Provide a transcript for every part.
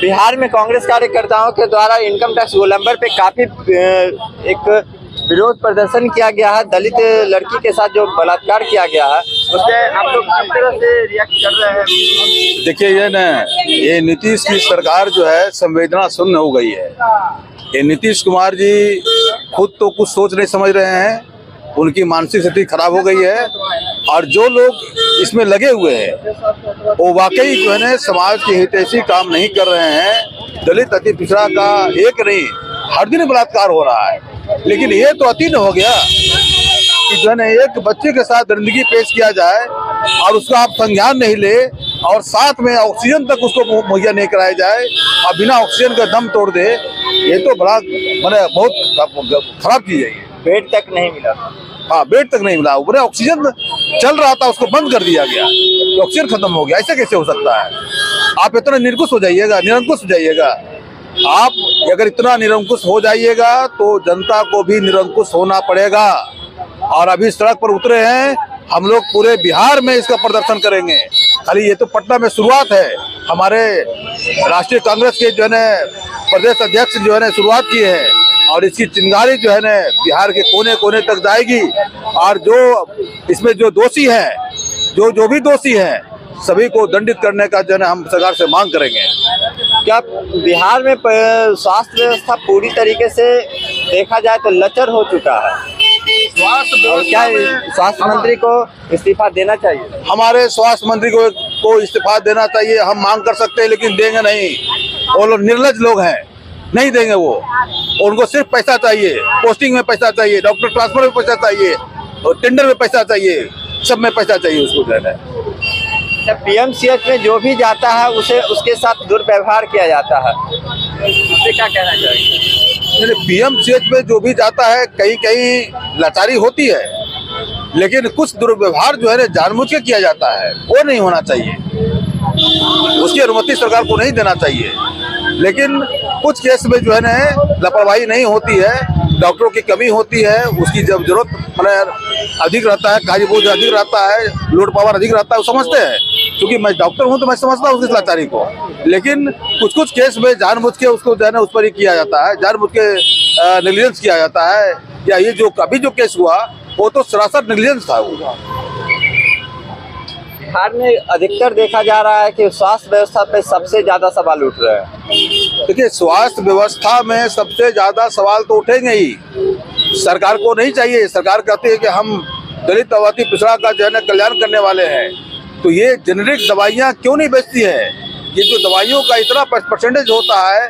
बिहार में कांग्रेस कार्यकर्ताओं के द्वारा इनकम टैक्स गोलंबर पे काफी एक विरोध प्रदर्शन किया गया है। दलित लड़की के साथ जो बलात्कार किया गया है उससे आप लोग किस तरह से रिएक्ट कर रहे हैं? देखिए ये नीतीश की सरकार जो है संवेदना शून्य हो गई है। ये नीतीश कुमार जी खुद तो कुछ सोच नहीं समझ रहे हैं, उनकी मानसिक स्थिति खराब हो गई है। और जो लोग इसमें लगे हुए हैं वो वाकई जो है समाज के हितैषी काम नहीं कर रहे हैं। दलित अति पिछड़ा का एक नहीं हर दिन बलात्कार हो रहा है, लेकिन ये तो अति न हो गया कि जो है एक बच्चे के साथ दरिंदगी पेश किया जाए और उसका आप संज्ञान नहीं ले और साथ में ऑक्सीजन तक उसको मुहैया नहीं कराया जाए और बिना ऑक्सीजन का दम तोड़ दे। ये तो बड़ा बहुत खराब चीज है। बेड तक नहीं मिला। हाँ, बेड तक नहीं मिला। ऊपर ऑक्सीजन चल रहा था, उसको बंद कर दिया गया, तो ऑक्सीजन खत्म हो गया। ऐसा कैसे हो सकता है? आप इतना निरंकुश हो जाइएगा, निरंकुश हो जाइएगा। आप अगर इतना निरंकुश हो जाइएगा तो जनता को भी निरंकुश होना पड़ेगा। और अभी सड़क पर उतरे हैं हम लोग, पूरे बिहार में इसका प्रदर्शन करेंगे। खाली ये तो पटना में शुरुआत है। हमारे राष्ट्रीय कांग्रेस के जो है प्रदेश अध्यक्ष जो है शुरुआत की है और इसकी चिंगारी जो है बिहार के कोने कोने तक जाएगी। और जो इसमें जो दोषी हैं, जो भी दोषी हैं, सभी को दंडित करने का जो है हम सरकार से मांग करेंगे। क्या बिहार में स्वास्थ्य व्यवस्था पूरी तरीके से देखा जाए तो लचर हो चुका है? क्या स्वास्थ्य मंत्री को इस्तीफा देना चाहिए? हमारे स्वास्थ्य मंत्री को इस्तीफा देना चाहिए। हम मांग कर सकते हैं लेकिन देंगे नहीं। वो लोग निर्लज लोग हैं, नहीं देंगे वो। उनको सिर्फ पैसा चाहिए, पोस्टिंग में पैसा चाहिए, डॉक्टर ट्रांसफर में पैसा चाहिए और टेंडर में पैसा चाहिए, सब में पैसा चाहिए उसको जो है। पीएमसीएच में जो भी जाता है उसे उसके साथ दुर्व्यवहार किया जाता है, उससे क्या कहना चाहिए? पीएमसीएच में जो भी जाता है कहीं कहीं लाचारी होती है, लेकिन कुछ दुर्व्यवहार जो है जानबूझ के किया जाता है, वो नहीं होना चाहिए। उसकी अनुमति सरकार को नहीं देना चाहिए। लेकिन कुछ केस में जो है लापरवाही नहीं होती है, डॉक्टरों की कमी होती है, उसकी जब जरूरत अधिक रहता है, कार्य बोझ अधिक रहता है, लोड पावर अधिक रहता है, वो समझते हैं। क्योंकि मैं डॉक्टर हूं तो मैं समझता हूँ उसकी लाचारी को। लेकिन कुछ केस में जानबूझ के उसको जो है उस पर ही किया जाता है, जानबूझ के नेग्लिजेंस किया जाता है। या ये जो अभी जो केस हुआ वो तो सरासर नेग्लिजेंस था। बिहार में अधिकतर देखा जा रहा है कि स्वास्थ्य व्यवस्था पे सबसे ज्यादा सवाल उठ रहे हैं। देखिए, स्वास्थ्य व्यवस्था में सबसे ज्यादा सवाल तो उठेंगे ही। सरकार को नहीं चाहिए। सरकार कहती है कि हम दलित अति पिछड़ा का जो है कल्याण करने वाले हैं, तो ये जेनेरिक दवाइयाँ क्यों नहीं बेचती है? ये जो दवाइयों का इतना परसेंटेज होता है,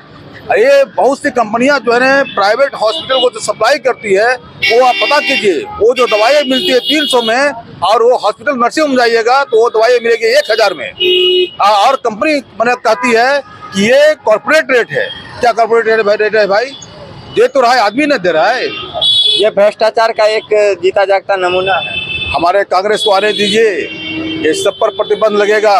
ये बहुत सी कंपनियां जो है प्राइवेट हॉस्पिटल को जो सप्लाई करती है, वो आप पता कीजिए, वो जो दवाइयाँ मिलती है 300 में और वो हॉस्पिटल नर्सिंग होम जाइएगा तो वो दवाइयाँ मिलेगी 1000 में। और कंपनी मैंने कहती है कि ये कॉर्पोरेट रेट है। क्या कॉर्पोरेट रेट है भाई? दे तो रहा है, आदमी नहीं दे रहा है। ये भ्रष्टाचार का एक जीता जागता नमूना है। हमारे कांग्रेस को आने दीजिए, ये सब पर प्रतिबंध लगेगा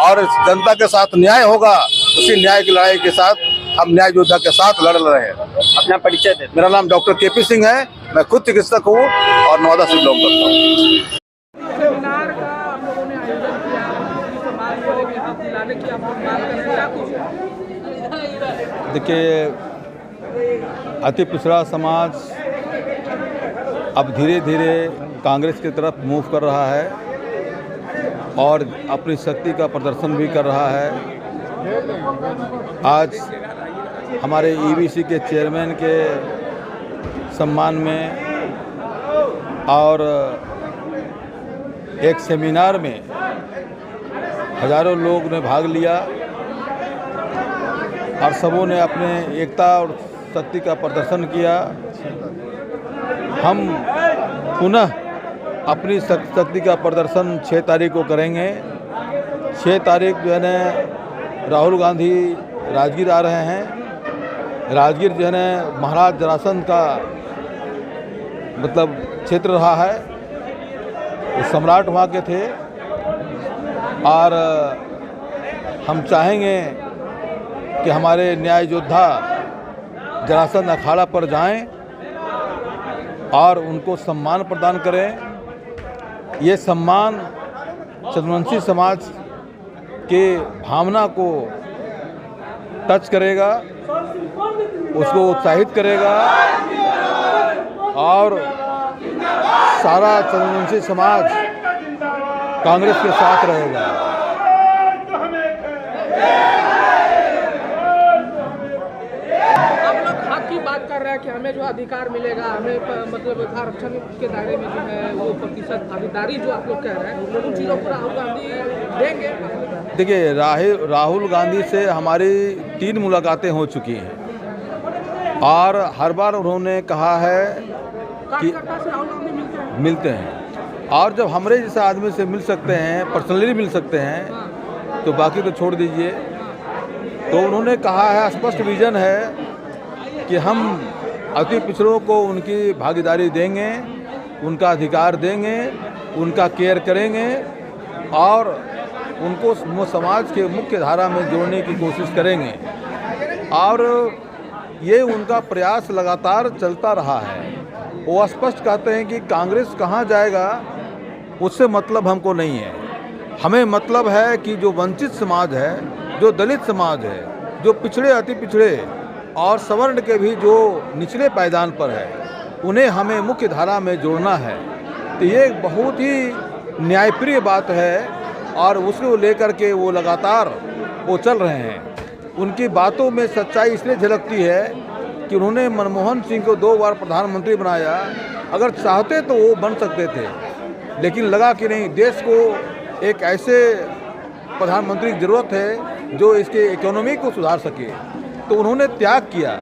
और जनता के साथ न्याय होगा। उसी न्याय की लड़ाई के साथ हम न्याय योद्धा के साथ लड़ रहे हैं। अपना परिचय दें। मेरा नाम डॉक्टर केपी सिंह है, मैं खुद चिकित्सक हूँ और नवादा से बिलोंग करता हूँ। देखिए, अति पिछड़ा समाज अब धीरे धीरे कांग्रेस की तरफ मूव कर रहा है और अपनी शक्ति का प्रदर्शन भी कर रहा है। आज हमारे ईबीसी के चेयरमैन के सम्मान में और एक सेमिनार में हजारों लोग ने भाग लिया और सबों ने अपने एकता और शक्ति का प्रदर्शन किया। हम पुनः अपनी शक्ति का प्रदर्शन 6 तारीख को करेंगे। 6 तारीख जो है न राहुल गांधी राजगीर आ रहे हैं। राजगीर जो है न महाराज जरासंध का मतलब क्षेत्र रहा है, वो सम्राट वहाँ के थे और हम चाहेंगे कि हमारे न्याय योद्धा जरासंध अखाड़ा पर जाएं और उनको सम्मान प्रदान करें। ये सम्मान चंद्रवंशी समाज के भावना को टच करेगा, उसको उत्साहित करेगा और सारा चंद्रवंशी समाज कांग्रेस के साथ रहेगा। आप लोग हक की बात कर रहे हैं कि हमें जो अधिकार मिलेगा, हमें मतलब आरक्षण के दायरे में जो है वो प्रतिशत भागीदारी जो आप लोग कह रहे हैं उन चीज़ों पर राहुल गांधी देंगे। देखिए, राहुल गांधी से हमारी 3 मुलाकातें हो चुकी हैं और हर बार उन्होंने कहा है कि कार्यकर्ता से राहुल गांधी मिलते हैं और जब हमारे जैसे आदमी से मिल सकते हैं, पर्सनली मिल सकते हैं, तो बाकी तो छोड़ दीजिए। तो उन्होंने कहा है, स्पष्ट विजन है कि हम अति पिछड़ों को उनकी भागीदारी देंगे, उनका अधिकार देंगे, उनका केयर करेंगे और उनको समाज के मुख्य धारा में जोड़ने की कोशिश करेंगे। और ये उनका प्रयास लगातार चलता रहा है। वो स्पष्ट कहते हैं कि कांग्रेस कहाँ जाएगा उससे मतलब हमको नहीं है, हमें मतलब है कि जो वंचित समाज है, जो दलित समाज है, जो पिछड़े अति पिछड़े और सवर्ण के भी जो निचले पायदान पर है, उन्हें हमें मुख्य धारा में जोड़ना है। तो ये एक बहुत ही न्यायप्रिय बात है और उसको लेकर के वो लगातार वो चल रहे हैं। उनकी बातों में सच्चाई इसलिए झलकती है कि उन्होंने मनमोहन सिंह को 2 बार प्रधानमंत्री बनाया। अगर चाहते तो वो बन सकते थे, लेकिन लगा कि नहीं, देश को एक ऐसे प्रधानमंत्री की ज़रूरत है जो इसके इकोनॉमी को सुधार सके, तो उन्होंने त्याग किया।